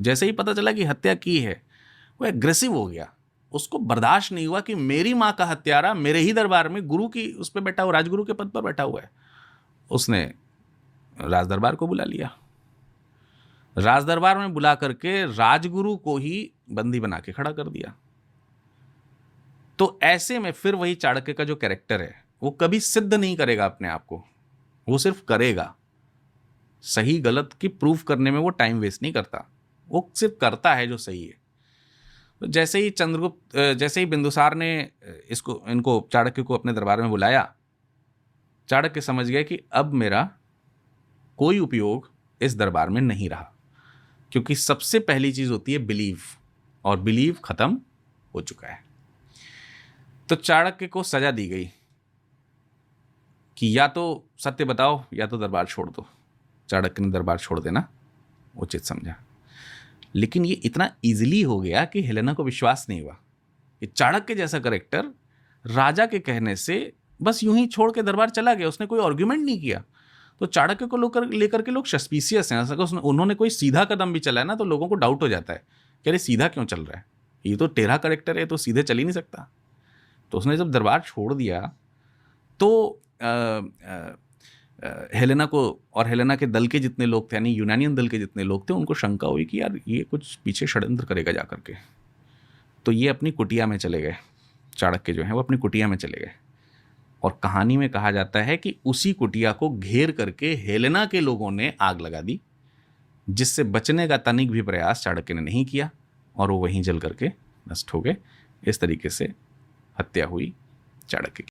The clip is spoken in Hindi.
जैसे ही पता चला कि हत्या की है, वो एग्रेसिव हो गया। उसको बर्दाश्त नहीं हुआ कि मेरी माँ का हत्यारा मेरे ही दरबार में गुरु की उस पर बैठा हुआ, राजगुरु के पद पर बैठा हुआ है। उसने राज दरबार को बुला लिया। राज दरबार में बुला करके राजगुरु को ही बंदी बना के खड़ा कर दिया। तो ऐसे में फिर वही चाणक्य का जो कैरेक्टर है, वो कभी सिद्ध नहीं करेगा अपने आप को, वो सिर्फ करेगा। सही गलत की प्रूफ करने में वो टाइम वेस्ट नहीं करता, वो सिर्फ करता है जो सही है। तो जैसे ही चंद्रगुप्त, जैसे ही बिंदुसार ने इनको चाणक्य को अपने दरबार में बुलाया, चाणक्य समझ गया कि अब मेरा कोई उपयोग इस दरबार में नहीं रहा, क्योंकि सबसे पहली चीज होती है बिलीव, और बिलीव खत्म हो चुका है। तो चाणक्य को सजा दी गई कि या तो सत्य बताओ या तो दरबार छोड़ दो। चाणक्य ने दरबार छोड़ देना उचित समझा, लेकिन ये इतना इजीली हो गया कि हेलेना को विश्वास नहीं हुआ कि चाणक्य जैसा करेक्टर राजा के कहने से बस यूं ही छोड़ के दरबार चला गया, उसने कोई आर्ग्यूमेंट नहीं किया। तो चाणक्य को लेकर के लोग सस्पिशियस हैं। उन्होंने कोई सीधा कदम भी चला है ना, तो लोगों को डाउट हो जाता है कि अरे सीधा क्यों चल रहा है, ये तो टेढ़ा करेक्टर है, तो सीधे चल ही नहीं सकता। तो उसने जब दरबार छोड़ दिया तो हेलेना को और हेलेना के दल के जितने लोग थे, यानी यूनानियन दल के जितने लोग थे, उनको शंका हुई कि यार ये कुछ पीछे षड्यंत्र करेगा जा करके। तो ये अपनी कुटिया में चले गए, चाणक्य जो है वो अपनी कुटिया में चले गए। और कहानी में कहा जाता है कि उसी कुटिया को घेर करके हेलेना के लोगों ने आग लगा दी, जिससे बचने का तनिक भी प्रयास चाणक्य ने नहीं किया, और वो वहीं जल करके नष्ट हो गए। इस तरीके से हत्या हुई चाणक्य की।